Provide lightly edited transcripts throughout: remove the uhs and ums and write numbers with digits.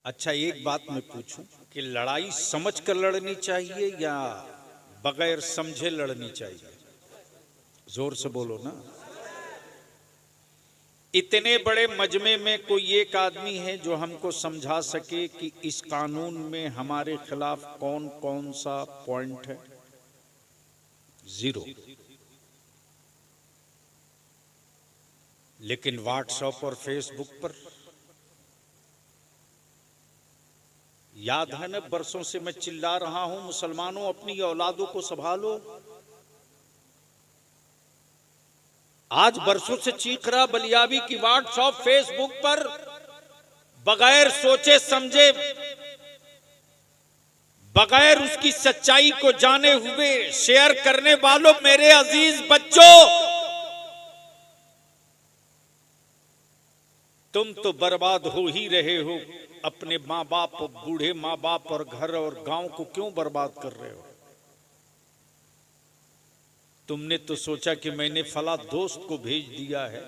अच्छा, एक बात मैं पूछूं कि लड़ाई समझ कर लड़नी चाहिए या बगैर समझे लड़नी चाहिए? जोर से बोलो ना। इतने बड़े मजमे में कोई एक आदमी है जो हमको समझा सके कि इस कानून में हमारे खिलाफ कौन कौन सा पॉइंट है? जीरो। लेकिन व्हाट्सएप और फेसबुक पर याद है ना, बरसों से मैं चिल्ला रहा हूं, मुसलमानों अपनी औलादों को संभालो। आज बरसों से चीख रहा बलियाबी की व्हाट्सएप फेसबुक पर बगैर सोचे समझे, बगैर उसकी सच्चाई को जाने हुए शेयर करने वालों, मेरे अजीज बच्चों, तुम तो बर्बाद हो ही रहे हो। अपने माँ बाप, बूढ़े माँ बाप और घर और गांव को क्यों बर्बाद कर रहे हो? तुमने तो सोचा कि मैंने फला दोस्त को भेज दिया है,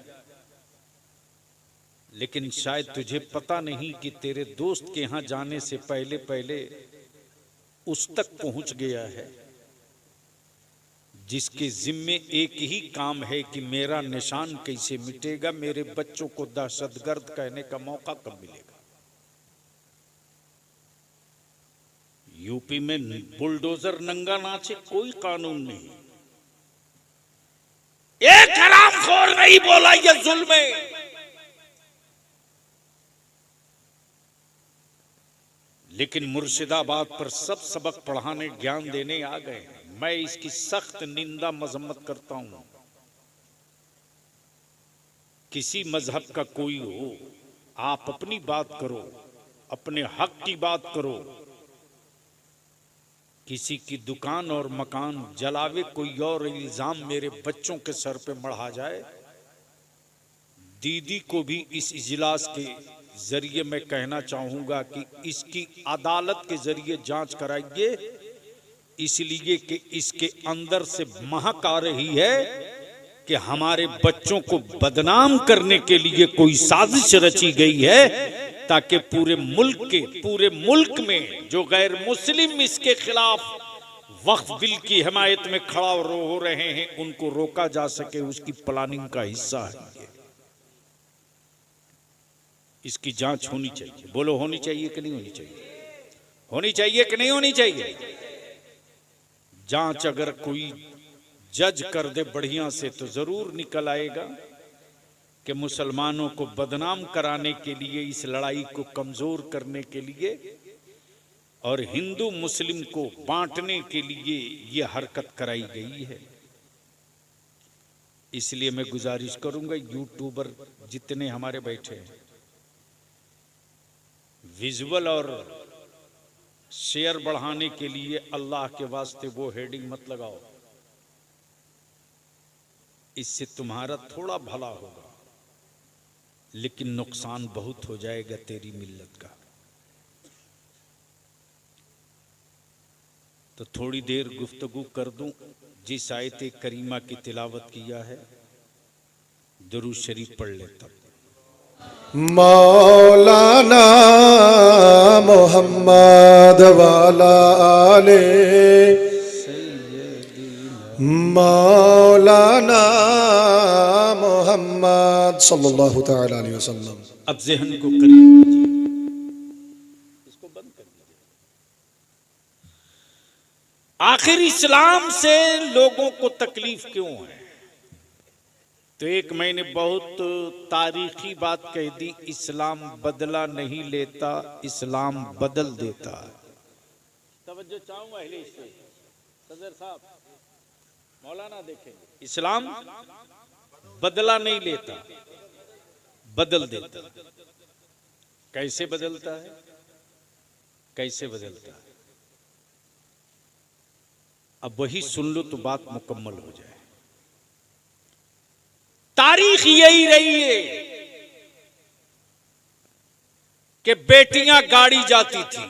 लेकिन शायद तुझे पता नहीं कि तेरे दोस्त के यहां जाने से पहले पहले उस तक पहुंच गया है जिसके जिम्मे एक ही काम है कि मेरा निशान कैसे मिटेगा, मेरे बच्चों को दहशतगर्द कहने का मौका कब मिलेगा। यूपी में बुलडोजर नंगा नाचे, कोई कानून नहीं, एक हरामखोर नहीं बोला ये जुल्म है। लेकिन मुर्शिदाबाद पर सब सबक पढ़ाने, ज्ञान देने आ गए हैं। मैं इसकी सख्त निंदा मजम्मत करता हूं। किसी मजहब का कोई हो, आप अपनी बात करो, अपने हक की बात करो। किसी की दुकान और मकान जलावे कोई और इल्जाम मेरे बच्चों के सर पे मढ़ा जाए, दीदी को भी इस इजलास के जरिए मैं कहना चाहूंगा कि इसकी अदालत के जरिए जांच कराइए, इसलिए कि इसके अंदर से महक आ रही है कि हमारे बच्चों को बदनाम करने के लिए कोई साजिश रची गई है, ताकि पूरे मुल्क में जो गैर मुस्लिम इसके खिलाफ वक्फ बिल की हिमायत में खड़ा हो रहे हैं, उनको रोका जा सके। उसकी प्लानिंग का हिस्सा है ये। इसकी जांच होनी चाहिए। बोलो, होनी चाहिए कि नहीं होनी चाहिए? होनी चाहिए कि नहीं होनी चाहिए? जांच अगर कोई जज कर दे बढ़िया से तो जरूर निकल आएगा कि मुसलमानों को बदनाम कराने के लिए, इस लड़ाई को कमजोर करने के लिए और हिंदू मुस्लिम को बांटने के लिए यह हरकत कराई गई है। इसलिए मैं गुजारिश करूंगा, यूट्यूबर जितने हमारे बैठे हैं, विजुअल और शेयर बढ़ाने के लिए अल्लाह के वास्ते वो हेडिंग मत लगाओ। इससे तुम्हारा थोड़ा भला होगा, लेकिन नुकसान बहुत हो जाएगा तेरी मिल्लत का। तो थोड़ी देर गुफ्तगू कर दूं। जिस आयत करीमा की तिलावत किया है, दुरूद शरीफ पढ़ लेता। मौलाना मोहम्मद वाला आले मौलाना मोहम्मद सल्लल्लाहु तआला अलैहि वसल्लम। अब ज़हन को करीब कीजिए, इसको बंद कर दीजिए। आखिर इस्लाम से लोगों को तकलीफ क्यों है? तो एक मैंने बहुत तारीखी बात कह दी, इस्लाम बदला नहीं लेता, इस्लाम बदल देता है। तवज्जो चाहूंगा अहले से सदर साहब, मौलाना देखें, इस्लाम बदला नहीं लेता, बदल देता। कैसे बदलता है? कैसे बदलता है? अब वही सुन लो तो बात मुकम्मल हो जाए। तारीख यही रही है कि बेटियां गाड़ी जाती थी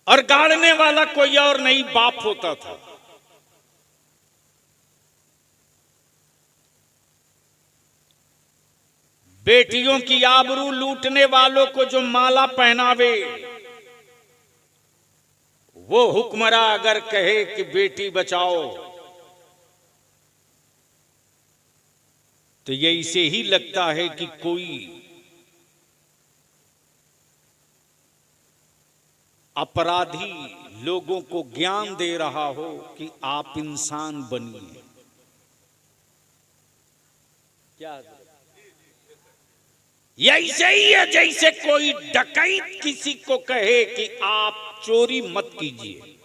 और गाड़ने वाला कोई और नहीं, बाप होता था। बेटियों की आबरू लूटने वालों को जो माला पहनावे, वो हुक्मरा अगर कहे कि बेटी बचाओ, तो ये इसे ही लगता है कि कोई अपराधी लोगों को ज्ञान दे रहा हो कि आप इंसान बनिए। क्या ऐसे ही है जैसे कोई डकैत किसी को कहे कि आप चोरी मत कीजिए।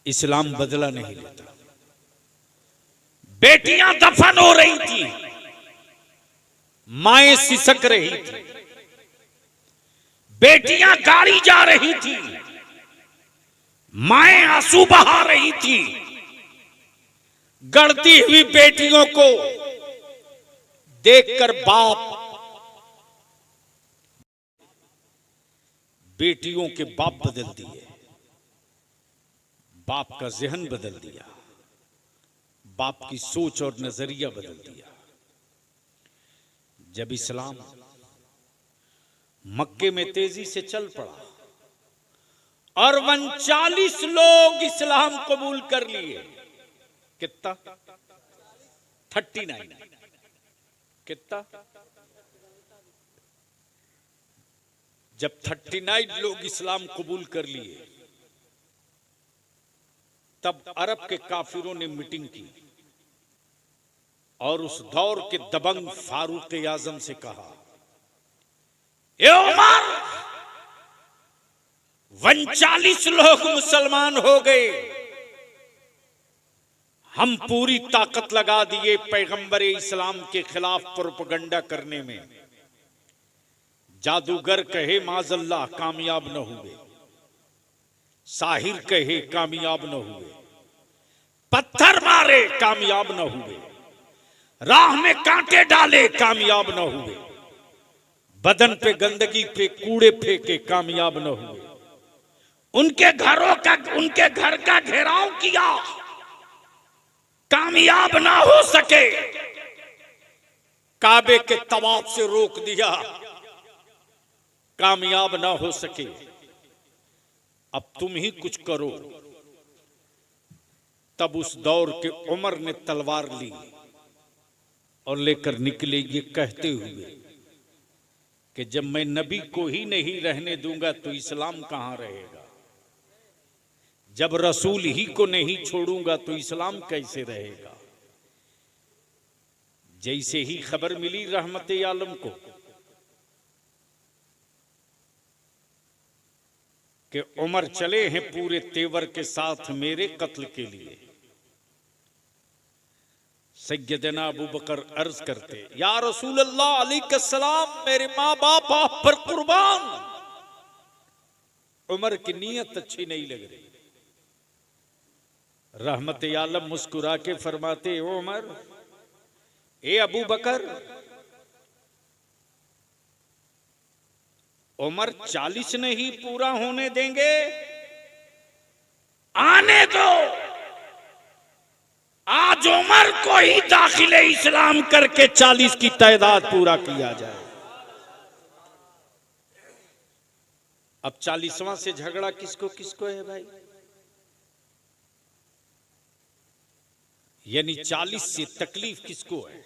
इस्लाम बदला नहीं लेता। बेटियां दफन हो रही थी, माएं सिसक रही थी, बेटियां गाड़ी जा रही थी, माएं आंसू बहा रही थी। गढ़ती हुई बेटियों को देखकर बाप बेटियों के बाप बदल दिए, बाप का जहन बदल दिया, बाप की सोच और नजरिया बदल दिया। जब इस्लाम मक्के में तेजी से चल पड़ा और 39 लोग इस्लाम कबूल कर लिए। कितना? 39। कितना? जब 39 लोग इस्लाम कबूल कर लिए, तब अरब के काफिरों ने मीटिंग की और उस दौर के दबंग फारूक आजम से कहा, ए उमर, 39 लोग मुसलमान हो गए, हम पूरी ताकत लगा दिए पैगंबर इस्लाम के खिलाफ प्रोपेगेंडा करने में। जादूगर कहे माजल्लाह कामयाब न हुए, साहिर कहे कामयाब न हुए, पत्थर मारे कामयाब न हुए, राह में कांटे डाले कामयाब न हुए, बदन पे गंदगी पे कूड़े फेंके कामयाब न हुए, उनके घर का घेराव किया, कामयाब ना हो सके, काबे के तवाफ से रोक दिया, कामयाब ना हो सके। अब तुम ही कुछ करो। तब उस दौर के उमर ने तलवार ली और लेकर निकले, ये कहते हुए कि जब मैं नबी को ही नहीं रहने दूंगा तो इस्लाम कहां रहेगा, जब रसूल ही को नहीं छोड़ूंगा तो इस्लाम कैसे रहेगा। जैसे ही खबर मिली रहमत आलम को कि उमर चले हैं पूरे तेवर के साथ मेरे कत्ल के लिए, सैयदना अबू बकर अर्ज करते, या रसूल अल्लाह अलैहिस्सलाम, मेरे माँ बाप आप पर कुर्बान। उमर की नीयत अच्छी नहीं लग रही। रहमत आलम मुस्कुरा के फरमाते, ओ उमर, ए अबू बकर, उमर 40 नहीं पूरा होने देंगे, आने दो, आज उमर को ही दाखिले इस्लाम करके 40 की तादाद पूरा किया जाए। अब 40वां से झगड़ा किसको किसको है भाई? यानी 40 से तकलीफ किसको है?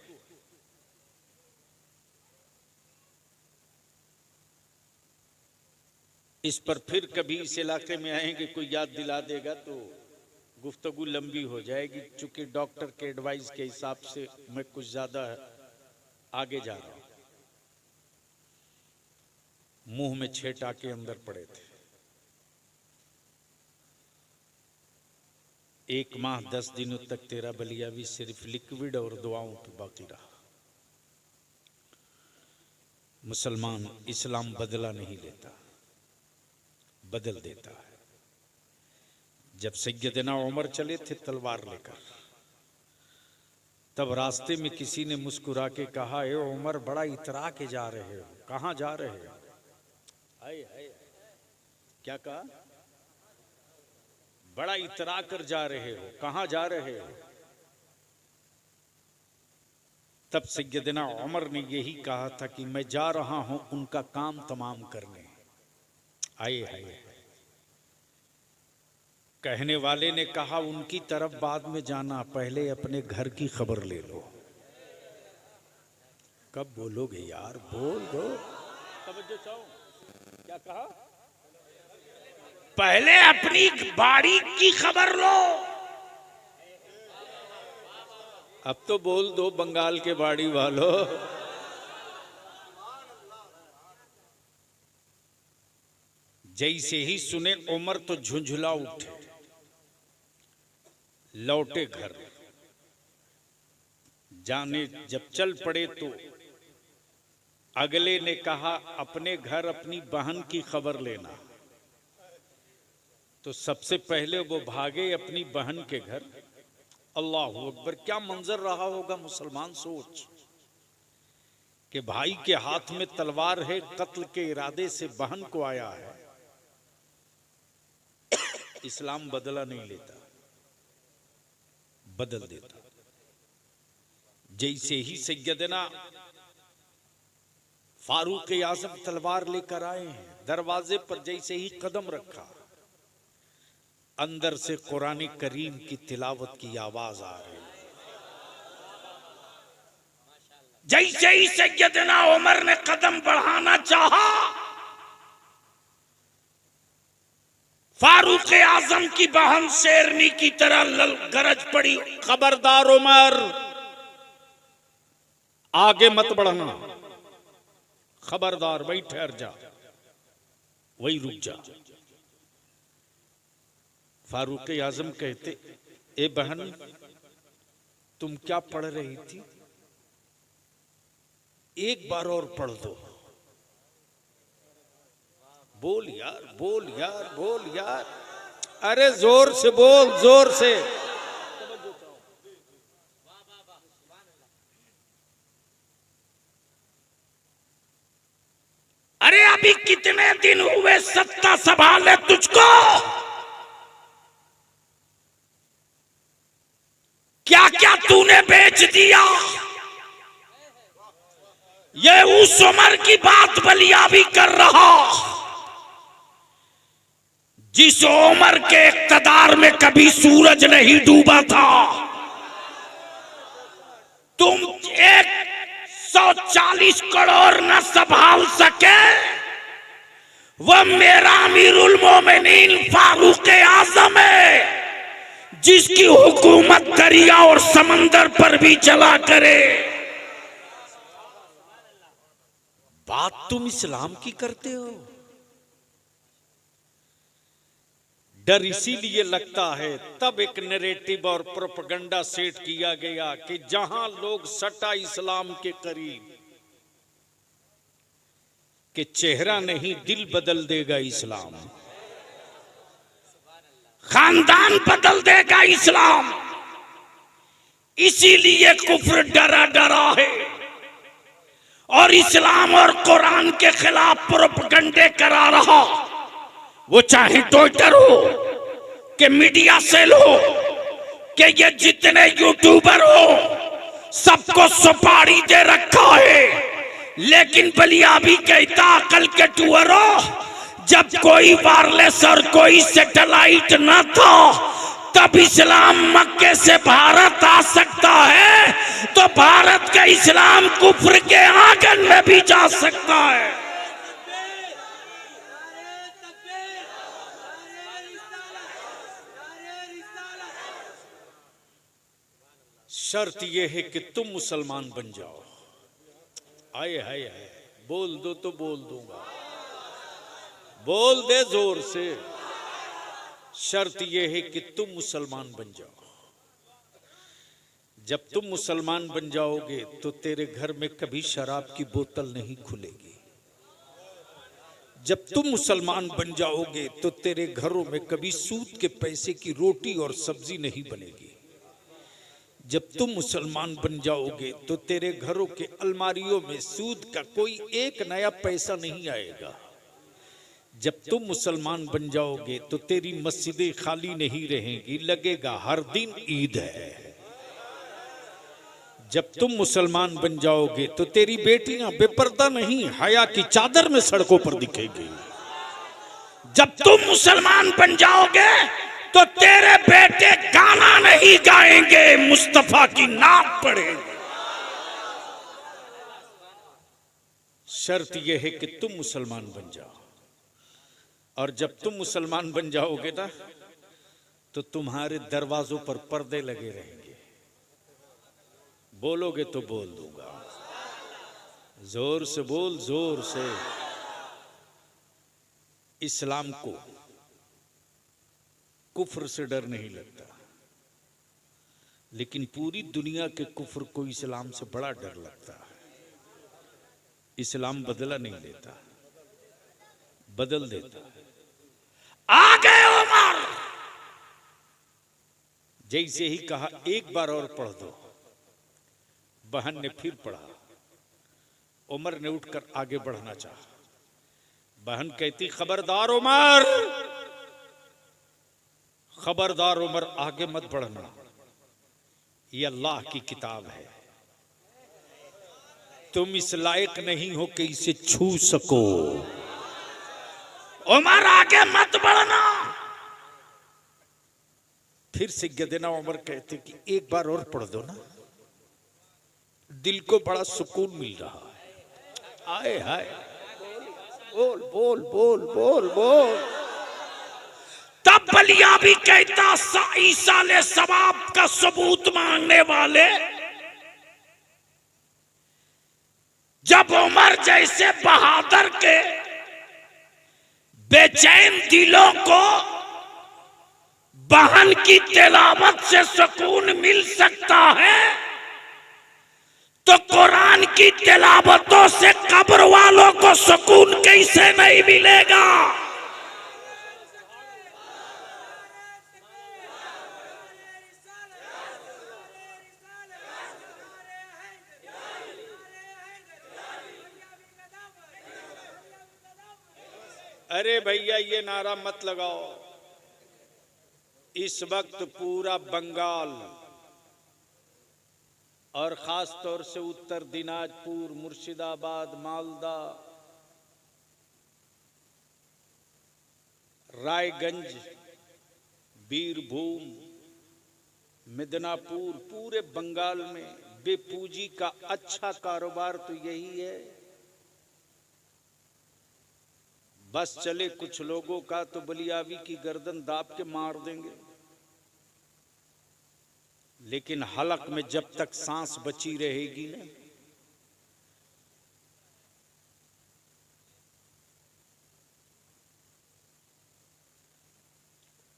इस पर फिर कभी इस इलाके में आएंगे, कोई याद दिला देगा तो गुफ्तगू लंबी हो जाएगी। चूंकि डॉक्टर के एडवाइस के हिसाब से मैं कुछ ज्यादा आगे जा रहा हूं। मुंह में 6 टाके अंदर पड़े थे। 1 माह 10 दिनों तक तेरा बलिया भी सिर्फ लिक्विड और दुआओं पे बाकी रहा। मुसलमान इस्लाम बदला नहीं लेता, बदल देता है। जब सैयदना उमर चले थे तलवार लेकर, तब रास्ते में किसी ने मुस्कुरा के कहा, ए उमर, बड़ा इतरा के जा रहे हो, कहां जा रहे हो? हाय हाय, क्या कहा? बड़ा इतरा कर जा रहे हो, कहां जा रहे हो? तब सैयदना उमर ने यही कहा था कि मैं जा रहा हूं उनका काम तमाम करने। आए हाय, कहने वाले ने कहा उनकी तरफ बाद में जाना, पहले अपने घर की खबर ले लो। कब बोलोगे यार, बोल दो, तवज्जो चाहो। क्या कहा? पहले अपनी बाड़ी की खबर लो। अब तो बोल दो बंगाल के बाड़ी वालों। जैसे ही सुने उमर तो झुंझुला उठे, लौटे घर। जाने जब चल पड़े तो अगले ने कहा अपने घर अपनी बहन की खबर लेना। तो सबसे पहले वो भागे अपनी बहन के घर। अल्लाहु अकबर, क्या मंजर रहा होगा मुसलमान, सोच कि भाई के हाथ में तलवार है, कत्ल के इरादे से बहन को आया है। इस्लाम बदला नहीं लेता, बदल देता। जैसे ही सैयदना फारूक आजम तलवार लेकर आए हैं, दरवाजे पर जैसे ही कदम रखा, अंदर से कुरान करीम की तिलावत की आवाज आ रही। जैसे ही सैयदना उमर ने कदम बढ़ाना चाहा, फारूक आजम की बहन शेरनी की तरह गरज पड़ी, खबरदार उमर, आगे मत बढ़ना, खबरदार, वही ठहर जा, वही रुक जा। फारूक आजम कहते, ए बहन तुम क्या पढ़ रही थी? एक बार और पढ़ दो। बोल यार, बोल यार, बोल यार, अरे जोर से बोल, जोर से। अरे अभी कितने दिन हुए सत्ता संभाले तुझको, क्या क्या तूने बेच दिया। ये उस उमर की बात बलिया भी कर रहा जिस उमर के इक़्तिदार में कभी सूरज नहीं डूबा था। तुम 140 करोड़ न संभाल सके, वह मेरा अमीरुल मोमिनीन फारूक आजम है जिसकी हुकूमत दरिया और समंदर पर भी चला करे। बात तुम इस्लाम की करते हो। डर इसीलिए लगता है, तब एक नैरेटिव और प्रोपेगेंडा सेट किया गया कि जहां लोग सटा इस्लाम के करीब, कि चेहरा नहीं दिल बदल देगा इस्लाम, खानदान बदल देगा इस्लाम। इसीलिए कुफ्र डरा डरा है और इस्लाम और कुरान के खिलाफ प्रोपेगेंडे करा रहा। वो चाहे ट्विटर हो कि मीडिया सेल हो कि ये जितने यूट्यूबर हो, सबको सुपारी दे रखा है। लेकिन बलिया भी कहता, अकल के टूअरो, जब कोई वायरलेस और कोई सैटेलाइट न था, तब इस्लाम मक्के से भारत आ सकता है, तो भारत का इस्लाम कुफ्र के आंगन में भी जा सकता है। शर्त यह है कि तुम मुसलमान बन जाओ। आए हाय हाय, बोल दो तो बोल दूंगा, बोल दे जोर से। शर्त यह है कि तुम मुसलमान बन जाओ। जब तुम मुसलमान बन जाओगे तो तेरे घर में कभी शराब की बोतल नहीं खुलेगी। जब तुम मुसलमान बन जाओगे तो तेरे घरों में कभी सूद के पैसे की रोटी और सब्जी नहीं बनेगी। जब तुम मुसलमान बन जाओगे तो तेरे घरों के अलमारियों में सूद का कोई एक नया पैसा नहीं आएगा। जब तुम मुसलमान बन जाओगे तो तेरी मस्जिदें खाली नहीं रहेंगी, लगेगा हर दिन ईद है। जब तुम मुसलमान बन जाओगे तो तेरी बेटियां बेपर्दा नहीं हया की चादर में सड़कों पर दिखेगी। जब तुम मुसलमान बन जाओगे तो तेरे बेटे गाना नहीं गाएंगे, मुस्तफा की नात पढ़ेंगे। शर्त यह है कि तुम मुसलमान बन जाओ, और जब तुम मुसलमान बन जाओगे ना तो तुम्हारे दरवाजों पर पर्दे लगे रहेंगे। बोलोगे तो बोल दूंगा, जोर से बोल, जोर से। इस्लाम को कुफ्र से डर नहीं लगता, लेकिन पूरी दुनिया के कुफ्र को इस्लाम से बड़ा डर लगता है। इस्लाम बदला नहीं लेता, बदल देता। आ गए उमर, जैसे ही कहा एक बार और पढ़ दो, बहन ने फिर पढ़ा। उमर ने उठकर आगे बढ़ना चाहा। बहन कहती खबरदार उमर, खबरदार उमर, आगे मत बढ़ना, ये अल्लाह की किताब है, तुम इस लायक नहीं हो कि इसे छू सको। उमर आगे मत बढ़ना। फिर से गदेना उमर कहते कि एक बार और पढ़ दो ना, दिल को बड़ा सुकून मिल रहा है। आए हाय, बोल बोल बोल बोल बोल। तब बलिया भी कहता ईसा ने सवाब का सबूत मांगने वाले, जब उमर जैसे बहादुर के बेचैन दिलों को बहन की तिलावत से सुकून मिल सकता है, तो कुरान की तिलावतों से कब्र वालों को सुकून कैसे नहीं मिलेगा। अरे भैया ये नारा मत लगाओ। इस वक्त पूरा बंगाल और खास तौर से उत्तर दिनाजपुर, मुर्शिदाबाद, मालदा, रायगंज, बीरभूम, मिदनापुर, पूरे बंगाल में बेपूंजी का अच्छा कारोबार तो यही है। बस चले कुछ लोगों का तो बलियावी की गर्दन दाब के मार देंगे, लेकिन हलक में जब तक सांस बची रहेगी ना,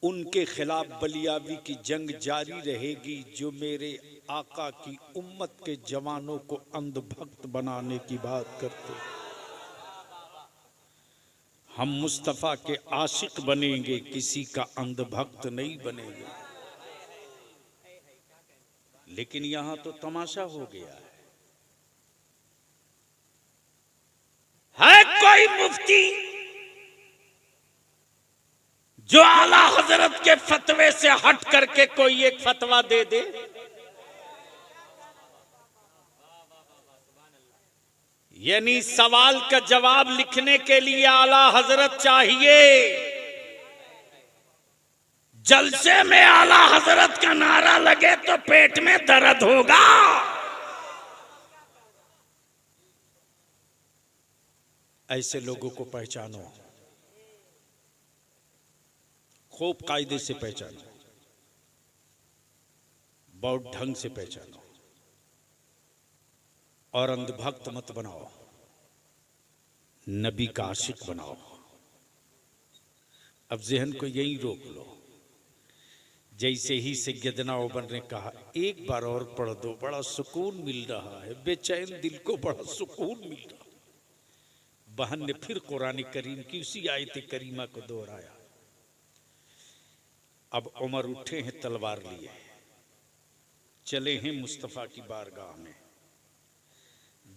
उनके खिलाफ बलियावी की जंग जारी रहेगी, जो मेरे आका की उम्मत के जवानों को अंधभक्त बनाने की बात करते। हम मुस्तफा के आशिक बनेंगे, किसी का अंधभक्त नहीं बनेंगे। लेकिन यहां तो तमाशा हो गया है कोई मुफ्ती जो आला हजरत के फतवे से हट करके कोई एक फतवा दे दे। यानी सवाल का जवाब लिखने के लिए आला हजरत चाहिए, जलसे में आला हजरत का नारा लगे तो पेट में दर्द होगा। ऐसे लोगों को पहचानो, खूब कायदे से पहचानो, बहुत ढंग से पहचानो, और अंधभक्त मत बनाओ, नबी का आशिक बनाओ। अब जहन को यही रोक लो। जैसे ही सैयदना उमर ने कहा एक बार और पढ़ दो, बड़ा सुकून मिल रहा है, बेचैन दिल को बड़ा सुकून मिल रहा। बहन ने फिर कुरान करीम की उसी आयत करीमा को दोहराया। अब उमर उठे हैं, तलवार लिए चले हैं मुस्तफा की बारगाह में।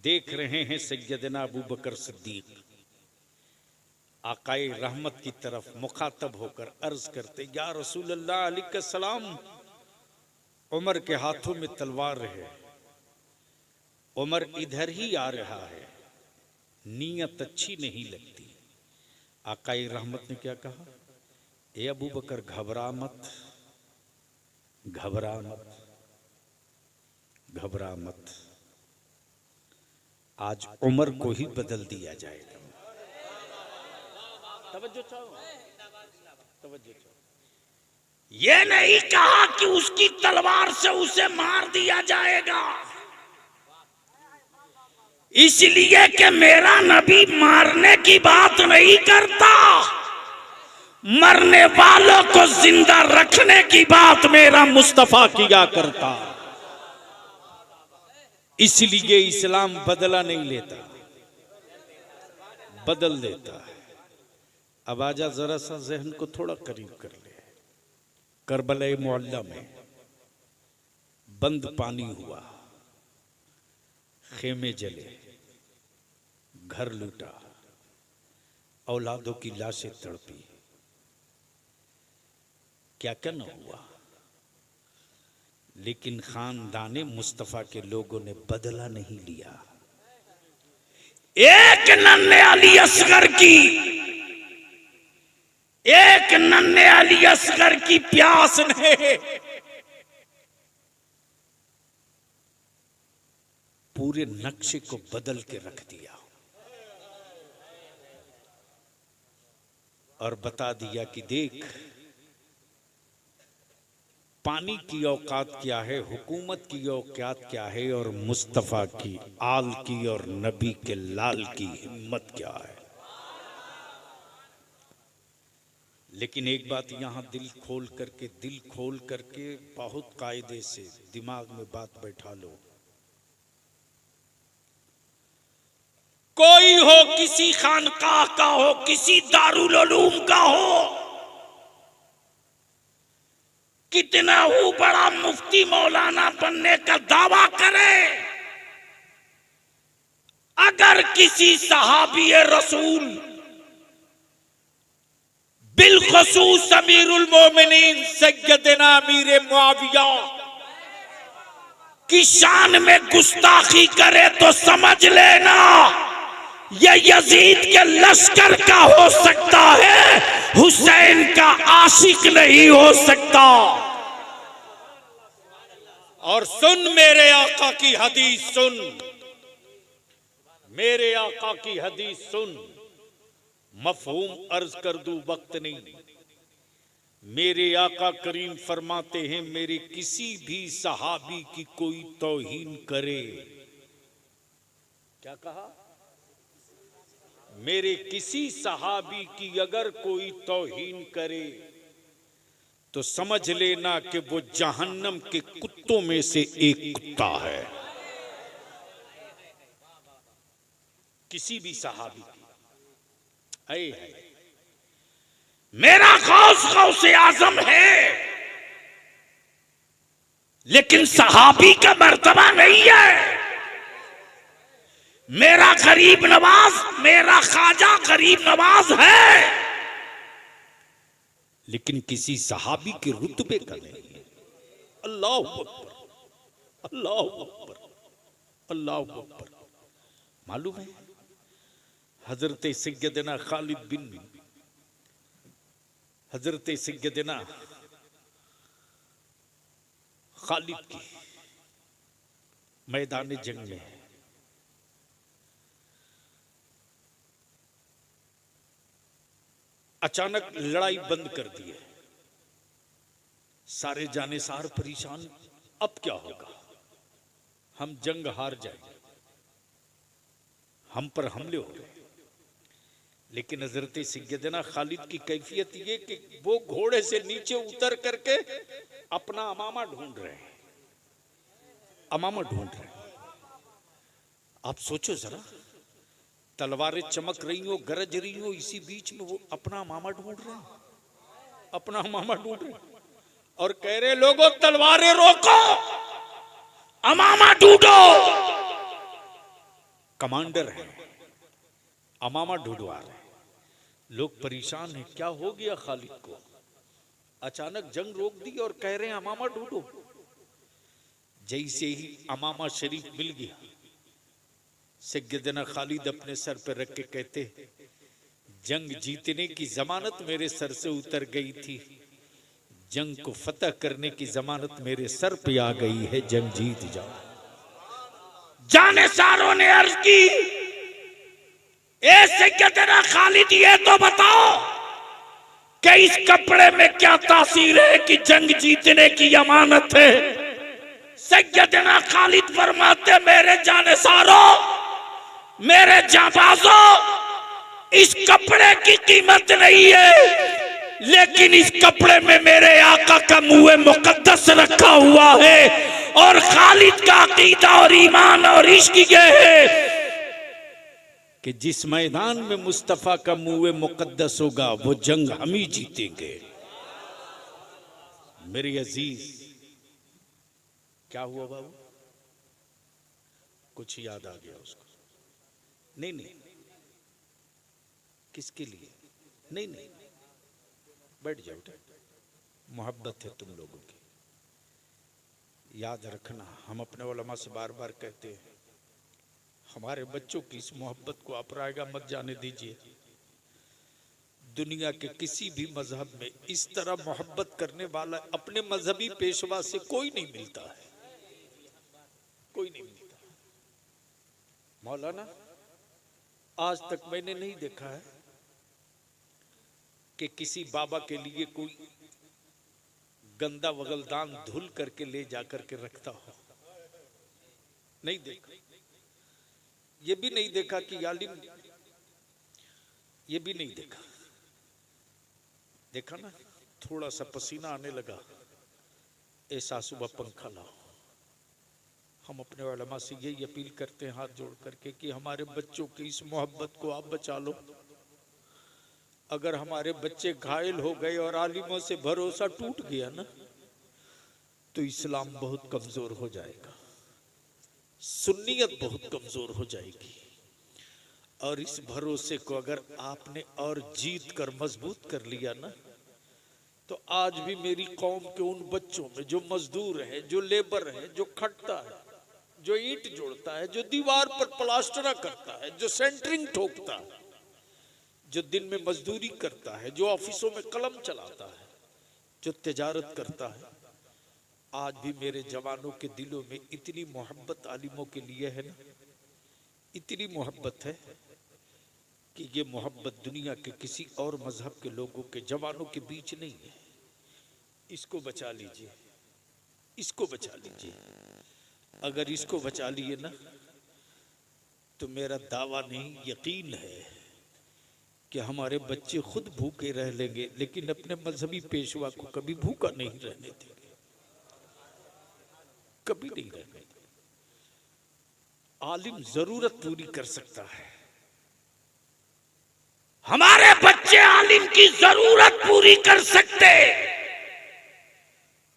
देख रहे हैं सैयदना अबू बकर सिद्दीक आकाए रहमत की तरफ मुखातब होकर अर्ज करते, या रसूल अल्लाह अलैहि सलाम। उमर के हाथों में तलवार है, उमर इधर ही आ रहा है, नीयत अच्छी नहीं लगती। आकाए रहमत ने क्या कहा, ए अबू बकर घबरा मत, घबरा मत, घबरा मत, आज उमर को ही बदल दिया जाएगा। तवज्जो चाहो, तवज्जो चाहो। ये नहीं कहा कि उसकी तलवार से उसे मार दिया जाएगा, इसलिए कि मेरा नबी मारने की बात नहीं करता, मरने वालों को जिंदा रखने की बात मेरा मुस्तफा किया करता। इसलिए इस्लाम बदला नहीं लेता, बदल देता है। अब आजा जरा सा जहन को थोड़ा करीब कर ले। करबला मुअल्ला में बंद पानी हुआ, खेमे जले, घर लूटा, औलादों की लाशें तड़पी, क्या क्या न हुआ। लेकिन खानदाने मुस्तफा के लोगों ने बदला नहीं लिया। एक नन्हे अली असगर की, एक नन्हे अली असगर की प्यास ने पूरे नक्शे को बदल के रख दिया और बता दिया कि देख, पानी की औकात क्या है, हुकूमत की औकात क्या है, और मुस्तफा की आल की और नबी के लाल की हिम्मत क्या है। लेकिन एक बात यहां दिल खोल करके बहुत कायदे से दिमाग में बात बैठा लो। कोई हो, किसी खानकाह का हो, किसी दारुल उलूम का हो, कितना हो बड़ा मुफ्ती मौलाना बनने का दावा करे, अगर किसी सहाबी रसूल बिलखसूस अमीरुल मोमिनीन सैयदना अमीर मुआविया की शान में गुस्ताखी करे तो समझ लेना ये यजीद के लश्कर का हो सकता है, हुसैन का आशिक नहीं हो सकता। और सुन मेरे आका की हदीस सुन, मेरे आका की हदीस सुन, मफहूम अर्ज कर दूं, वक्त नहीं। मेरे आका करीम फरमाते हैं, मेरे किसी भी सहाबी की कोई तौहीन करे, क्या कहा, मेरे किसी सहाबी की अगर कोई तौहीन करे तो समझ लेना कि वो जहन्नम के कुत्तों में से एक कुत्ता है। किसी भी सहाबी की है, मेरा गौसे आजम है, लेकिन सहाबी का मर्तबा नहीं है। मेरा गरीब नवाज, मेरा ख्वाजा गरीब नवाज है, लेकिन किसी सहाबी के रुतबे का नहीं है। अल्लाह अकबर, अल्लाह अकबर, अल्लाह अकबर। मालूम है हजरत सैयदना खालिद बिन, हजरत सैयदना खालिद की मैदान जंग में अचानक लड़ाई बंद कर दी है, सारे जानेसार परेशान, अब क्या होगा, हम जंग हार जाएंगे, हम पर हमले हो गए। लेकिन हजरत सैयदना खालिद की कैफियत ये कि वो घोड़े से नीचे उतर करके अपना अमामा ढूंढ रहे हैं, अमामा ढूंढ रहे हैं। आप सोचो जरा, तलवारें चमक रही हो, गरज रही हो, इसी बीच में वो अपना अमामा ढूंढ रहे हैं, अपना अमामा ढूंढ रहे हैं और कह रहे लोगों तलवारें रोको, अमामा ढूंढो। कमांडर है, अमामा ढूंढवा रहे, लोग परेशान हैं, क्या हो गया खालिद को, अचानक जंग रोक दी और कह रहे हैं अमामा ढूंढो। जैसे ही अमामा शरीफ मिल गया, सैयदना खालिद अपने सर पर रख के कहते, जंग जीतने की जमानत मेरे सर से उतर गई थी, जंग को फतह करने की जमानत मेरे सर पे आ गई है, जंग जीत जाओ। जानिसारों ने अर्ज की, ए सैयदना खालिद ये तो बताओ कि इस कपड़े में क्या तासीर है कि जंग जीतने की अमानत है। सैयदना खालिद फरमाते, मेरे जानिसारों, मेरे जाबाजों, इस कपड़े की कीमत नहीं है, लेकिन इस कपड़े में मेरे आका का मुँह मुकद्दस रखा हुआ है। और खालिद का अकीदा और ईमान और इश्क ये है कि जिस मैदान में मुस्तफा का मुँह मुकद्दस होगा वो जंग हम ही जीतेंगे। मेरे अजीज, क्या हुआ बाबू? कुछ याद आ गया उसको? नहीं नहीं, किसके लिए? नहीं नहीं, बैठ जाओ, मोहब्बत है तुम लोगों की। याद रखना, हम अपने उलमा से बार बार कहते हैं, हमारे बच्चों की इस मोहब्बत को आप रायगा मत जाने दीजिए। दुनिया के किसी भी मजहब में इस तरह मोहब्बत करने वाला अपने मजहबी पेशवा से कोई नहीं मिलता है, कोई नहीं मिलता। मौलाना, आज तक मैंने नहीं देखा है कि किसी बाबा के लिए कोई गंदा वगलदान धुल करके ले जाकर के रखता हो, नहीं देखा। ये भी नहीं देखा कि आलिम, ये भी नहीं देखा। देखा ना, थोड़ा सा पसीना आने लगा, ऐसा सुबह पंखा लाओ। हम अपने उलमा से यही अपील करते हैं हाथ जोड़ करके कि हमारे बच्चों की इस मोहब्बत को आप बचा लो। अगर हमारे बच्चे घायल हो गए और आलिमों से भरोसा टूट गया ना, तो इस्लाम बहुत कमजोर हो जाएगा, सुन्नियत बहुत कमजोर हो जाएगी। और इस भरोसे को अगर आपने और जीत कर मजबूत कर लिया ना, तो आज भी मेरी कौम के उन बच्चों में जो मजदूर है, जो लेबर है, जो खटता है, जो ईंट जोड़ता है, जो दीवार पर प्लास्टरा करता है, जो सेंटरिंग ठोकता है, जो दिन में मजदूरी करता है, जो ऑफिसों में कलम चलाता है, जो तिजारत करता है, आज भी मेरे जवानों के दिलों में इतनी मोहब्बत आलिमों के लिए है ना, इतनी मोहब्बत है कि ये मोहब्बत दुनिया के किसी और मजहब के लोगों के जवानों के बीच नहीं है। इसको बचा लीजिए, इसको बचा लीजिए। अगर इसको बचा लिए ना, तो मेरा दावा नहीं, यकीन है कि हमारे बच्चे खुद भूखे रह लेंगे, लेकिन अपने मजहबी पेशवा को कभी भूखा नहीं रहने देंगे, कभी नहीं रहने देंगे। आलिम जरूरत पूरी कर सकता है, हमारे बच्चे आलिम की जरूरत पूरी कर सकते।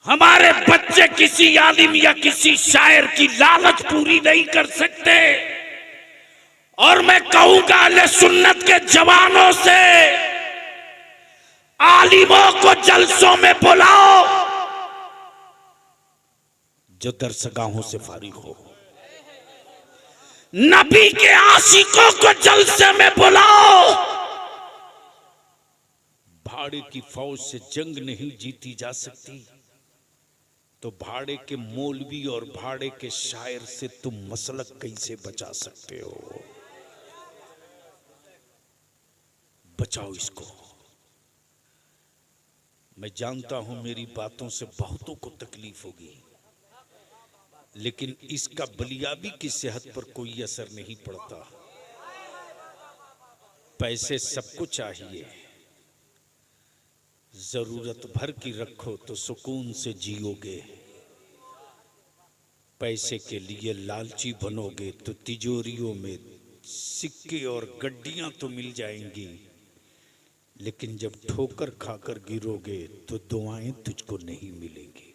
हमारे बच्चे किसी आलिम या किसी शायर की लालच पूरी नहीं कर सकते। और मैं कहूंगा अहले सुन्नत के जवानों से, आलिमों को जलसों में बुलाओ जो दरसगाहों से फारिग हो। नबी के आशिकों को जलसे में बुलाओ। भाड़े की फौज से जंग नहीं जीती जा सकती, तो भाड़े के मौलवी और भाड़े के शायर से तुम मसलक कैसे बचा सकते हो? बचाओ इसको। मैं जानता हूं मेरी बातों से बहुतों को तकलीफ होगी, लेकिन इसका बलियाबी की सेहत पर कोई असर नहीं पड़ता। पैसे सबको चाहिए, जरूरत भर की रखो तो सुकून से जियोगे। पैसे के लिए लालची बनोगे तो तिजोरियों में सिक्के और गड्डियां तो मिल जाएंगी, लेकिन जब ठोकर खाकर गिरोगे तो दुआएं तुझको नहीं मिलेंगी।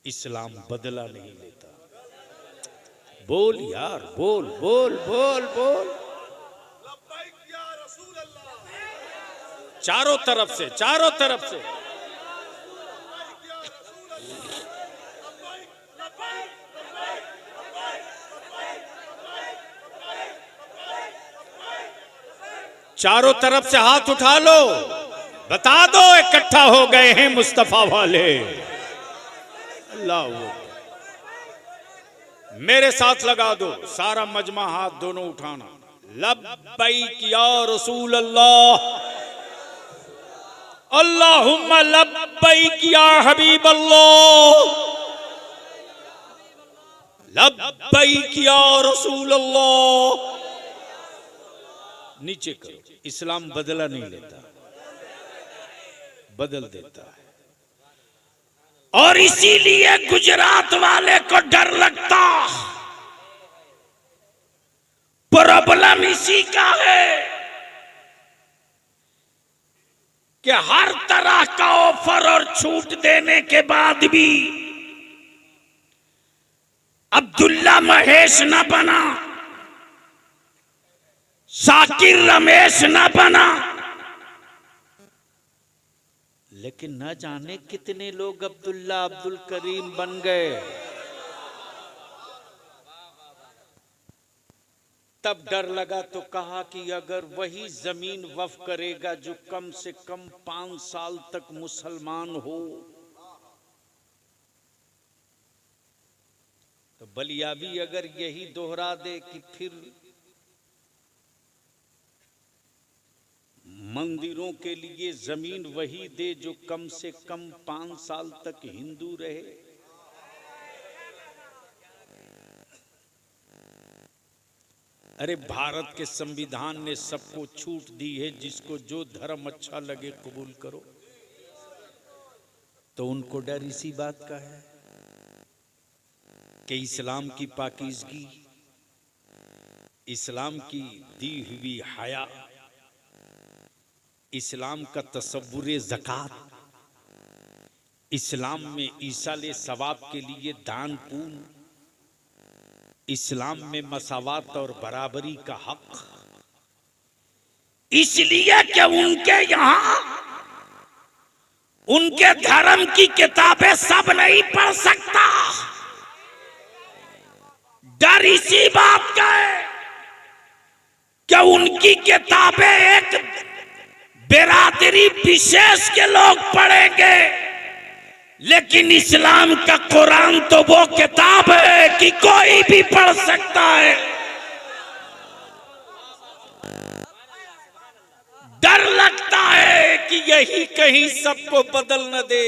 इस्लाम बदला नहीं लेता। बोल यार, बोल बोल बोल बोल। चारों तरफ से, चारों तरफ से। चारों तरफ से हाथ उठा लो, बता दो इकट्ठा हो गए हैं मुस्तफा वाले। अल्लाह, मेरे साथ लगा दो, सारा मजमा हाथ दोनों उठाना। लब्बैक या रसूल अल्लाह, अल्लाहुम्मा लब्बैक या हबीब अल्लाह, लब्बैक या रसूल अल्लाह। नीचे करो। इस्लाम बदला नहीं लेता, बदल देता है। और इसीलिए गुजरात वाले को डर लगता, प्रॉब्लम इसी का है कि हर तरह का ऑफर और छूट देने के बाद भी अब्दुल्ला महेश न बना, शाकिर रमेश न बना, लेकिन न जाने कितने लोग अब्दुल्ला अब्दुल करीम बन गए। तब डर लगा तो कहा कि अगर वही जमीन वफ करेगा जो कम से कम 5 साल तक मुसलमान हो, तो बलियाबी अगर यही दोहरा दे कि फिर मंदिरों के लिए जमीन वही दे जो कम से कम 5 साल तक हिंदू रहे। अरे भारत के संविधान ने सबको छूट दी है, जिसको जो धर्म अच्छा लगे कबूल करो। तो उनको डर इसी बात का है कि इस्लाम की पाकीज़गी, इस्लाम की दी हुई हया, इस्लाम का तसव्वुर ज़कात, इस्लाम में ईसाले सवाब के लिए दान पुण्य, इस्लाम में मसावत और बराबरी का हक, इसलिए कि उनके यहां उनके धर्म की किताबें सब नहीं पढ़ सकता। डर इसी बात का है कि उनकी किताबें एक बिरादरी विशेष के लोग पढ़ेंगे, लेकिन इस्लाम का कुरान तो वो किताब है कि कोई भी पढ़ सकता है। डर लगता है कि यही कहीं सबको बदल न दे।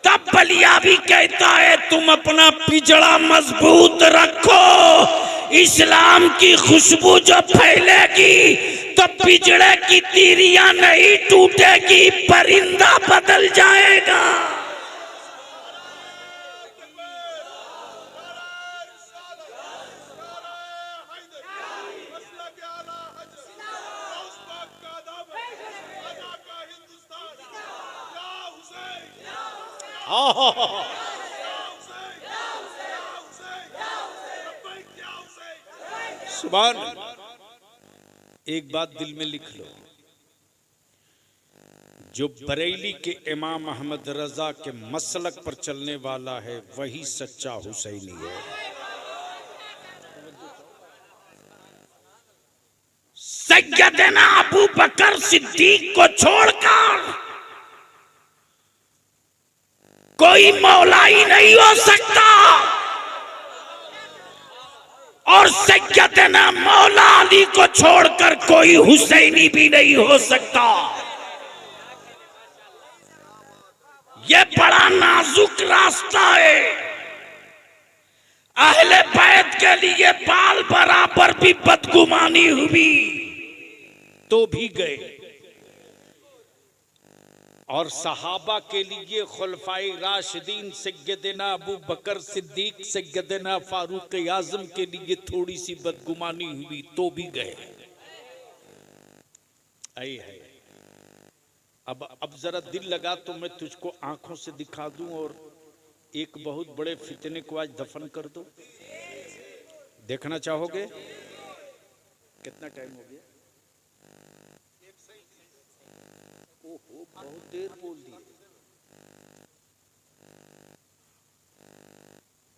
तब बलिया भी कहता है तुम अपना पिजड़ा मजबूत रखो, इस्लाम की खुशबू जो फैलेगी तो पिजड़े की तीरियां नहीं टूटेगी, परिंदा बदल जाएगा। सुभान। एक बात दिल में लिख लो, जो बरेली के इमाम अहमद रजा के मसलक पर चलने वाला है वही सच्चा हुसैनी है। सैयदना अबू बकर सिद्दीक को छोड़कर कोई मौलाई नहीं हो सकता, और सैयदना मौला अली को छोड़कर कोई हुसैनी भी नहीं हो सकता। ये बड़ा नाजुक रास्ता है। अहले बैत के लिए बाल बराबर भी बदगुमानी हुई तो भी गए, और सहाबा के लिए खुलफाए राशिदीन सैयदना अबू बकर सिद्दीक, सैयदना फारूक आजम के लिए थोड़ी सी बदगुमानी हुई तो भी गए। आई है। अब जरा दिल लगा तो मैं तुझको आंखों से दिखा दूं और एक बहुत बड़े फितने को आज दफन कर दो। देखना चाहोगे? कितना टाइम हो गया? ओहो, बहुत देर बोल दिए।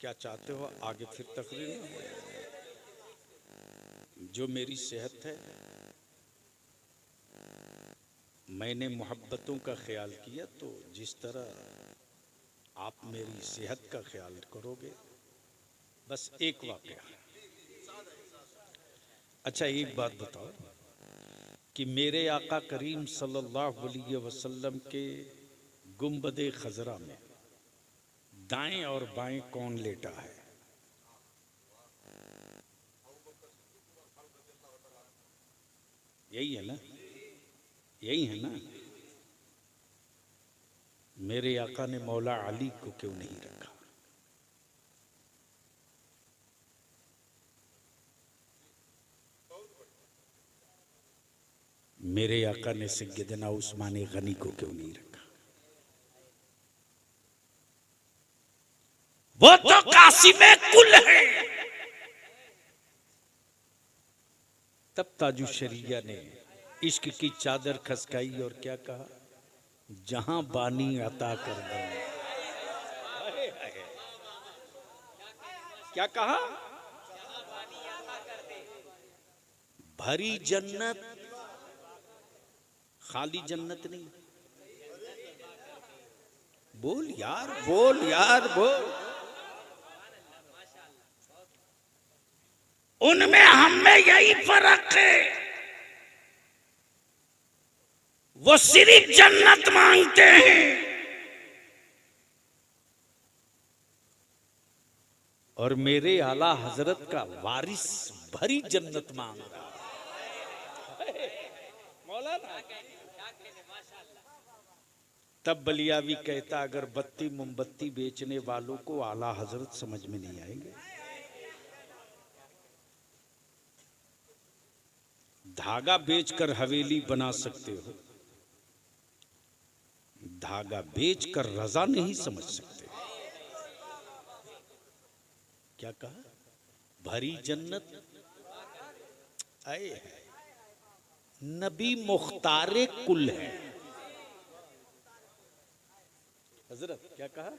क्या चाहते हो आगे फिर तकरीर? जो मेरी सेहत है मैंने मोहब्बतों का ख्याल किया तो जिस तरह आप मेरी सेहत का ख्याल करोगे, बस एक वाकया। अच्छा एक बात बताओ कि मेरे आका करीम सल्लल्लाहु अलैहि वसल्लम के गुंबदे खजरा में दाएं और बाएं कौन लेटा है? यही है ना, यही है ना। मेरे आका ने मौला अली को क्यों नहीं रखा? मेरे आका ने सैयदना उस्मान गनी को क्यों नहीं रखा? वो तो कासिमे कुल है। तब ताजु शरिया ने इश्क की चादर खसकाई और क्या कहा? जहां बानी अता कर दे। क्या कहा? भरी जन्नत, खाली जन्नत नहीं। बोल यार, बोल यार, बोल। उनमें हमें यही फर्क है, वो सिर्फ जन्नत मांगते हैं और मेरे आला हजरत का वारिस भरी जन्नत मांग रहा है। मौलाना तब बलियावी कहता, अगर बत्ती मोमबत्ती बेचने वालों को आला हजरत समझ में नहीं आएंगे। धागा बेचकर हवेली बना सकते हो, धागा बेचकर रजा नहीं समझ सकते। क्या कहा? भरी जन्नत आए है। नबी मुख्तारे कुल है। हजरत क्या कहा?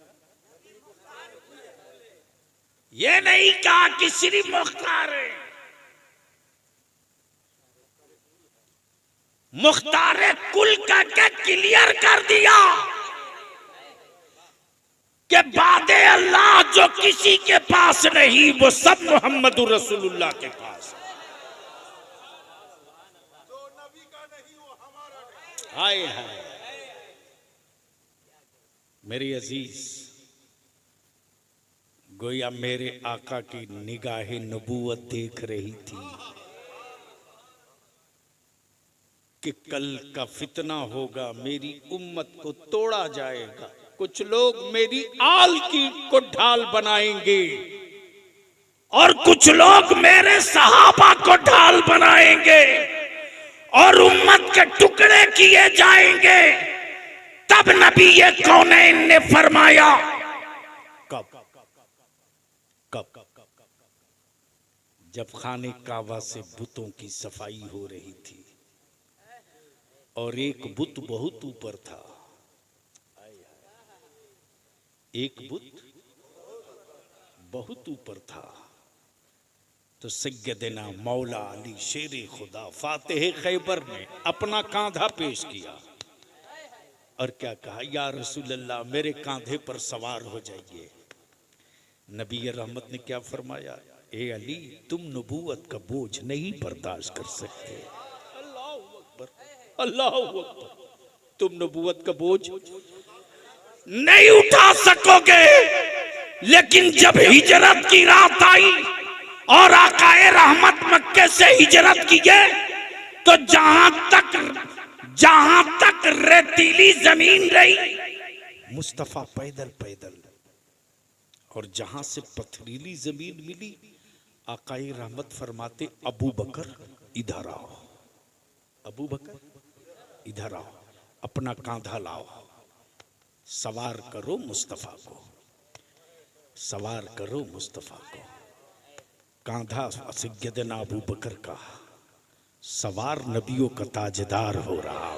ये नहीं कहा कि सिर्फ मुख्तार है। मुख्तारे कुल का क्या क्लियर कर दिया कि बादे अल्लाह जो किसी के पास नहीं, वो सब मोहम्मद रसूलुल्लाह के पास है। हाय हाय मेरी अजीज, गोया मेरे आका की निगाहे नबूवत देख रही थी कि कल का फितना होगा, मेरी उम्मत को तोड़ा जाएगा, कुछ लोग मेरी आल की को ढाल बनाएंगे और कुछ लोग मेरे सहाबा को ढाल बनाएंगे और उम्मत के टुकड़े किए जाएंगे। तब नबी ये कौनैन ने फरमाया, कब कब जब खाने काबा से बुतों की सफाई हो रही थी और एक बुत बहुत ऊपर था, एक बुत बहुत ऊपर था, तो सैयदना मौला अली शेर खुदा फातिह खैबर ने अपना कांधा पेश किया और क्या कहा, या रसूल अल्लाह मेरे कांधे पर सवार हो जाइए। नबी रहमत ने क्या फरमाया, ए अली तुम नबूवत का बोझ नहीं बर्दाश्त कर सकते। अल्लाह अकबर, अल्लाह अकबर, तुम नबूवत का बोझ नहीं उठा सकोगे। लेकिन जब हिजरत की रात आई और आकाए रहमत मक्के से हिजरत किए तो जहां तक रेतीली जमीन रही मुस्तफा पैदल पैदल, और जहां से पथरीली जमीन मिली आकाए रहमत फरमाते, अबू बकर इधर आओ, अबू बकर इधर आओ, अपना कांधा लाओ, सवार करो मुस्तफा को, सवार करो मुस्तफा को। कांधा सैयदना अबू बकर का, सवार नबियों का ताजदार हो रहा।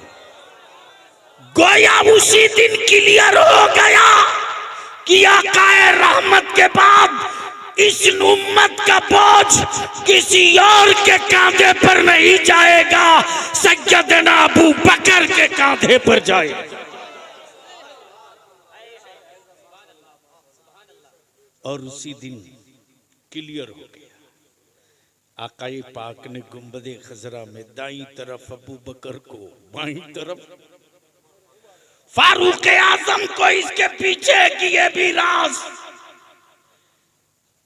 गोया उसी दिन क्लियर हो गया कि आकाए रहमत के बाद इस उम्मत का बोझ किसी और के कांधे पर नहीं जाएगा, सैयदना अबू बकर के कांधे पर जाएगा। और उसी दिन क्लियर हो गया। आकाए पाक ने गुंबदे खजरा में दाईं तरफ अबू बकर को, बाईं तरफ फारूक आजम को, इसके पीछे की ये भी राज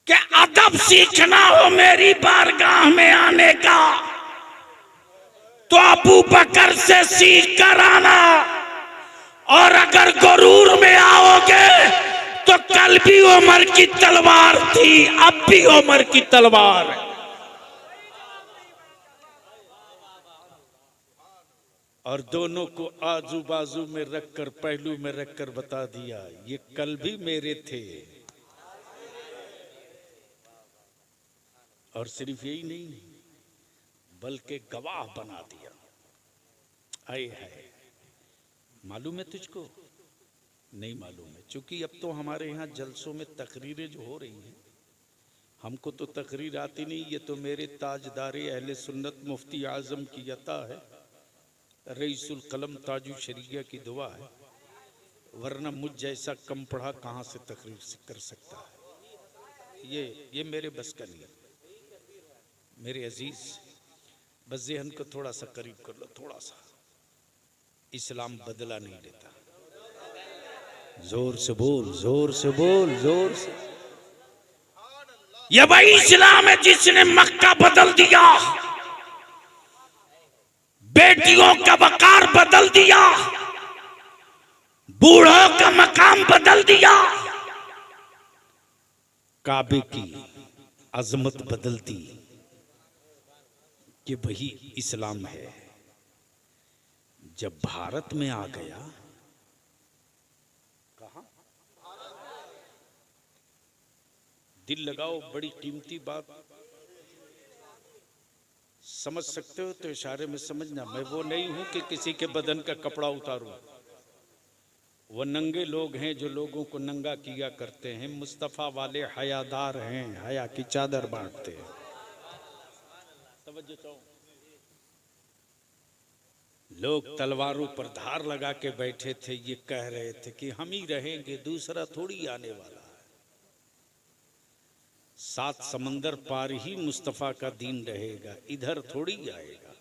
कि अदब सीखना हो मेरी बारगाह में आने का तो अबू बकर से सीख कर आना, और अगर गुरूर में आओगे तो कल भी उमर की तलवार थी, अब भी उमर की तलवार है। और दोनों को आजू बाजू में रखकर, पहलू में रखकर बता दिया, ये कल भी मेरे थे। और सिर्फ यही नहीं, बल्कि गवाह बना दिया। आए है, मालूम है तुझको? नहीं मालूम है, क्योंकि अब तो हमारे यहाँ जलसों में तकरीरें जो हो रही हैं, हमको तो तकरीर आती नहीं, ये तो मेरे ताजदारे अहले सुन्नत मुफ्ती आजम की अता है, रईसुल कलम ताजु शरिया की दुआ है, वरना मुझ जैसा कम पढ़ा कहाँ से तकरीर कर सकता है। ये मेरे बस का नहीं। मेरे अजीज, बस ज़हन को थोड़ा सा करीब कर लो, थोड़ा सा। इस्लाम बदला नहीं लेता। जोर से बोल, जोर से बोल, जोर से। ये वही इस्लाम है जिसने मक्का बदल दिया, बेटियों का वकार बदल दिया, बूढ़ों का मकाम बदल दिया, काबे की अजमत बदल दी। कि वही इस्लाम है। जब भारत में आ गया, कहां दिल लगाओ, बड़ी कीमती बात समझ सकते हो तो इशारे में समझना। मैं वो नहीं हूं कि किसी के बदन का कपड़ा उतारूं। वो नंगे लोग हैं जो लोगों को नंगा किया करते हैं। मुस्तफा वाले हयादार हैं, हया की चादर बांटते हैं। लोग तलवारों पर धार लगा के बैठे थे, ये कह रहे थे कि हम ही रहेंगे, दूसरा थोड़ी आने वाला है। 7 समंदर पार ही मुस्तफा का दीन रहेगा, इधर थोड़ी आएगा।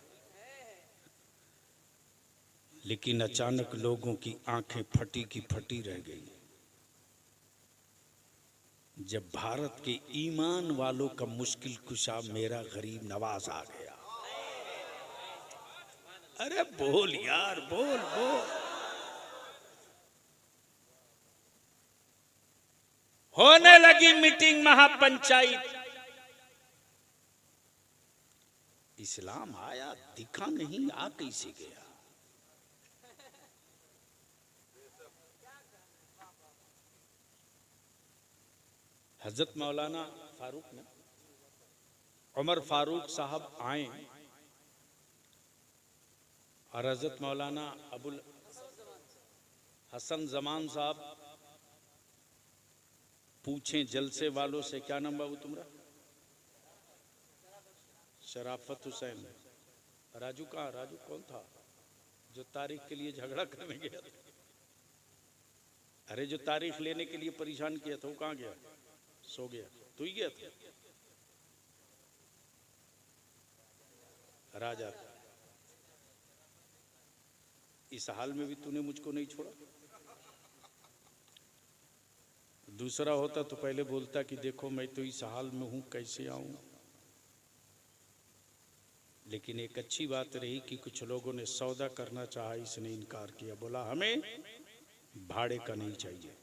लेकिन अचानक लोगों की आंखें फटी की फटी रह गई जब भारत के ईमान वालों का मुश्किल कुशा मेरा गरीब नवाज आ गया। अरे बोल यार, बोल बोल। होने लगी मीटिंग, महापंचायत। इस्लाम आया, दिखा नहीं, आ कैसे गया? हजरत मौलाना फारूक ने, उमर फारूक साहब आए और हजरत मौलाना अबुल हसन जमान साहब पूछें जलसे वालों से, क्या नाम बाबू तुम्हारा? शराफत हुसैन। राजू कहाँ? राजू कौन था जो तारीख के लिए झगड़ा करने गया था? अरे जो तारीख लेने के लिए परेशान किया था वो कहाँ गया? सो गया। तू ही गया था? राजा, इस हाल में भी तूने मुझको नहीं छोड़ा। दूसरा होता तो पहले बोलता कि देखो मैं तो इस हाल में हूं, कैसे आऊं। लेकिन एक अच्छी बात रही कि कुछ लोगों ने सौदा करना चाहा, इसने इनकार किया, बोला हमें भाड़े का नहीं चाहिए।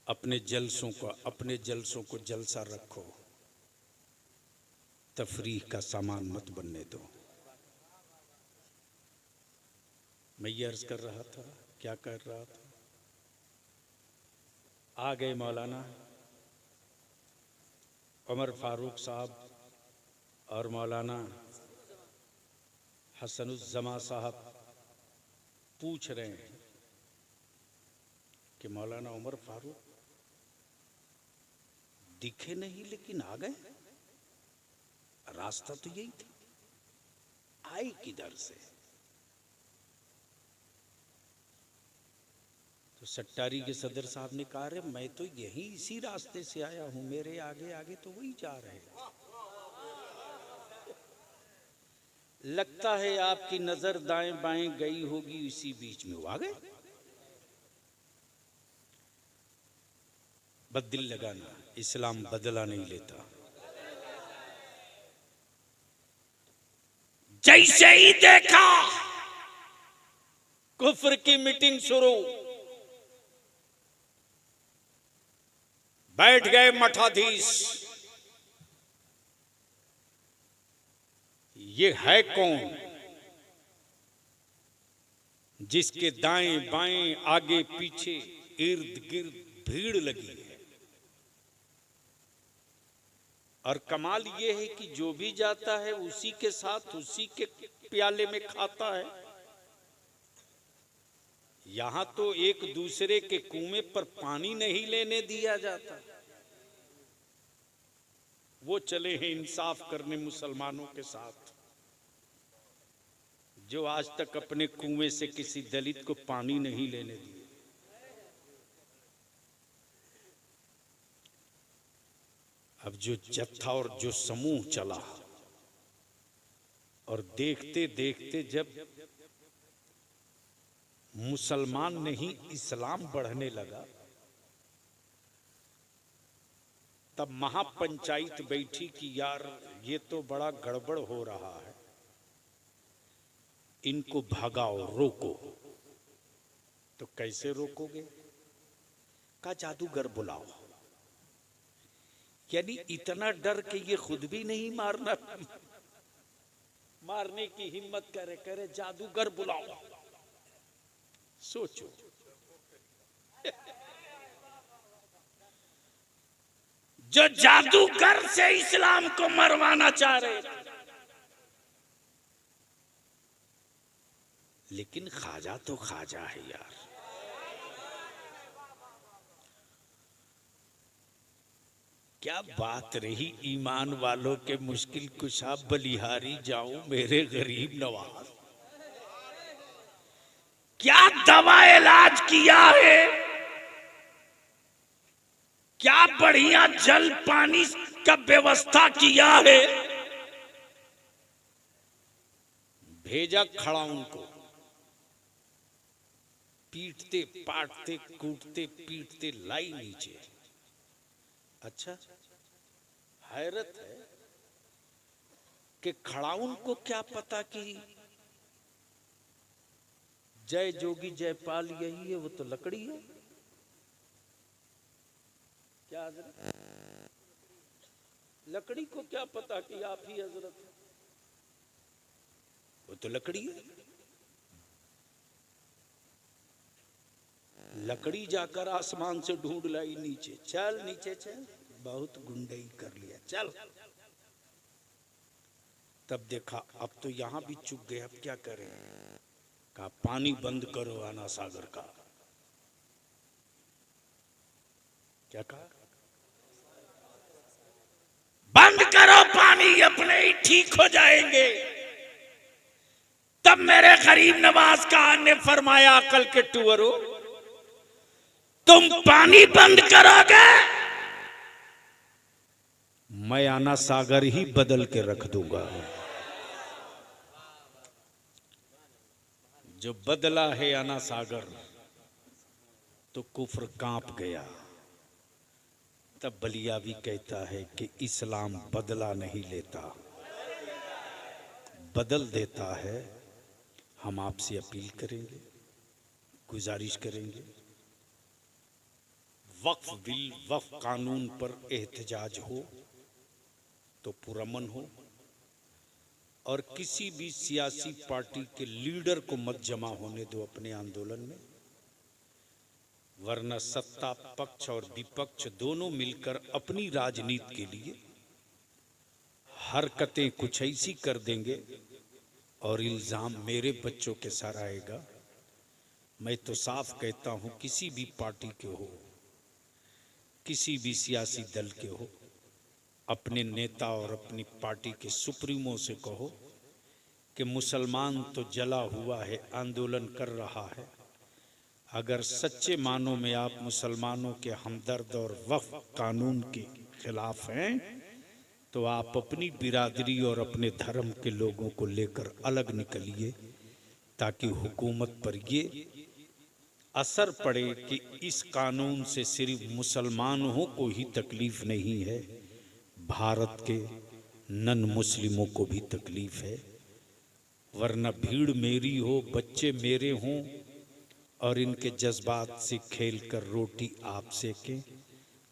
अपने जलसों को जलसा रखो, तफरीह का सामान मत बनने दो। मैं ये अर्ज कर रहा था, क्या कर रहा था? आ गए मौलाना उमर फारूक साहब और मौलाना हसनुज़्ज़मा साहब पूछ रहे हैं कि मौलाना उमर फारूक दिखे नहीं लेकिन आ गए। रास्ता तो यही था, आए किधर से? तो सट्टारी के सदर साहब ने कहा, रे मैं तो यही इसी रास्ते से आया हूं, मेरे आगे आगे तो वही जा रहे हैं। लगता है आपकी नजर दाएं बाएं गई होगी, इसी बीच में वो आ गए। बददिल लगाना, इस्लाम बदला नहीं लेता। जैसे ही देखा कुफ्र की मीटिंग शुरू, बैठ गए मठाधीश। ये है कौन जिसके दाएं बाएं आगे पीछे इर्द गिर्द भीड़ लगी है? और कमाल ये है कि जो भी जाता है उसी के साथ उसी के प्याले में खाता है। यहां तो एक दूसरे के कुएं पर पानी नहीं लेने दिया जाता। वो चले हैं इंसाफ करने मुसलमानों के साथ, जो आज तक अपने कुएं से किसी दलित को पानी नहीं लेने दिए। अब जो जत्था और जो समूह चला, और देखते देखते जब मुसलमान नहीं इस्लाम बढ़ने लगा, तब महापंचायत बैठी कि यार ये तो बड़ा गड़बड़ हो रहा है, इनको भगाओ, रोको। तो कैसे रोकोगे? का जादूगर बुलाओ। यानी इतना डर कि ये खुद भी नहीं मारने की हिम्मत करे जादूगर बुलाओ। सोचो, जो जादूगर से इस्लाम को मरवाना चाह रहे थे, लेकिन ख्वाजा तो ख्वाजा है यार। क्या बात रही ईमान वालों के मुश्किल कुशा, बलिहारी जाऊं मेरे गरीब नवाज। क्या दवा इलाज किया है, क्या बढ़िया जल पानी का व्यवस्था किया है। भेजा खड़ा उनको, पीटते पाटते कूटते पीटते लाई नीचे। अच्छा, हैरत है कि खड़ाउन को क्या पता कि जय जोगी जयपाल यही है, वो तो लकड़ी है। क्या हजरत, लकड़ी को क्या पता कि आप ही हजरत है? वो तो लकड़ी है। लकड़ी जाकर आसमान से ढूंढ लाई नीचे। चल नीचे चल, बहुत गुंडई कर लिया, चल। तब देखा अब तो यहां भी चुक गए, अब क्या करें? कहा पानी बंद करो आना सागर का। क्या कहा? बंद करो पानी, अपने ही ठीक हो जाएंगे। तब मेरे गरीब नवाज खान ने फरमाया, अकल के टूअरो, तुम पानी बंद करोगे, मैं आना सागर ही बदल के रख दूंगा। जो बदला है आना सागर, तो कुफ्र कांप गया। तब बलिया भी कहता है कि इस्लाम बदला नहीं लेता, बदल देता है। हम आपसे अपील करेंगे, गुजारिश करेंगे, वक्फ बिल, वक्फ कानून पर एहतजाज हो तो पुरअमन हो, और किसी भी सियासी पार्टी के लीडर को मत जमा होने दो अपने आंदोलन में, वरना सत्ता पक्ष और विपक्ष दोनों मिलकर अपनी राजनीति के लिए हरकतें कुछ ऐसी कर देंगे और इल्जाम मेरे बच्चों के सर आएगा। मैं तो साफ कहता हूं, किसी भी पार्टी के हो, किसी भी सियासी दल के हो, अपने नेता और अपनी पार्टी के सुप्रीमो से कहो कि मुसलमान तो जला हुआ है, आंदोलन कर रहा है। अगर सच्चे मानों में आप मुसलमानों के हमदर्द और वक्फ कानून के खिलाफ हैं तो आप अपनी बिरादरी और अपने धर्म के लोगों को लेकर अलग निकलिए, ताकि हुकूमत पर ये असर पड़े कि इस कानून से सिर्फ मुसलमानों को ही तकलीफ नहीं है, भारत के नन मुस्लिमों को भी तकलीफ है। वरना भीड़ मेरी हो, बच्चे मेरे हों और इनके जज्बात से खेलकर रोटी आप सेकें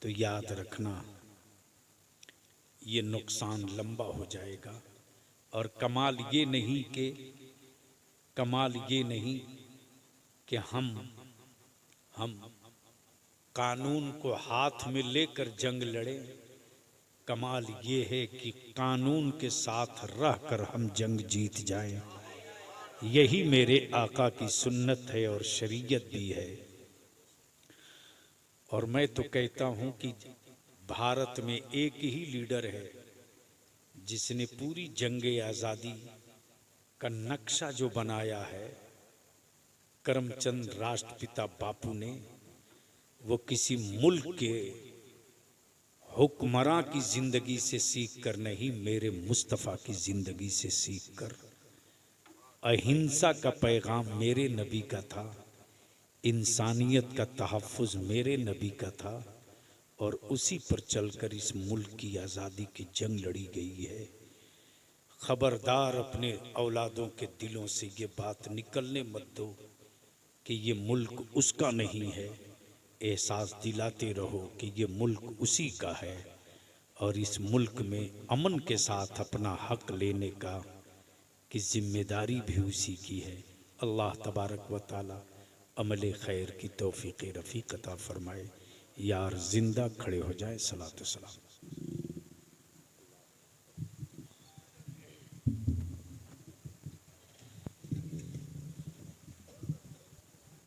तो याद रखना ये नुकसान लंबा हो जाएगा। और कमाल ये नहीं कि हम कानून को हाथ में लेकर जंग लड़े। कमाल ये है कि कानून के साथ रहकर हम जंग जीत जाएं। यही मेरे आका की सुन्नत है और शरीयत भी है। और मैं तो कहता हूं कि भारत में एक ही लीडर है जिसने पूरी जंगे आज़ादी का नक्शा जो बनाया है, करमचंद राष्ट्रपिता बापू ने, वो किसी मुल्क के हुक्मरां की जिंदगी से सीख कर नहीं, मेरे मुस्तफ़ा की जिंदगी से सीख कर। अहिंसा का पैगाम मेरे नबी का था, इंसानियत का तहफ़्फ़ुज़ मेरे नबी का था, और उसी पर चलकर इस मुल्क की आज़ादी की जंग लड़ी गई है। खबरदार अपने औलादों के दिलों से ये बात निकलने मत दो कि ये मुल्क उसका नहीं है। एहसास दिलाते रहो कि ये मुल्क उसी का है और इस मुल्क में अमन के साथ अपना हक लेने का की जिम्मेदारी भी उसी की है। अल्लाह तबारक व तआला अमल खैर की तौफीक रफ़ीक अता फरमाए। यार जिंदा खड़े हो जाए। सलातो सलाम।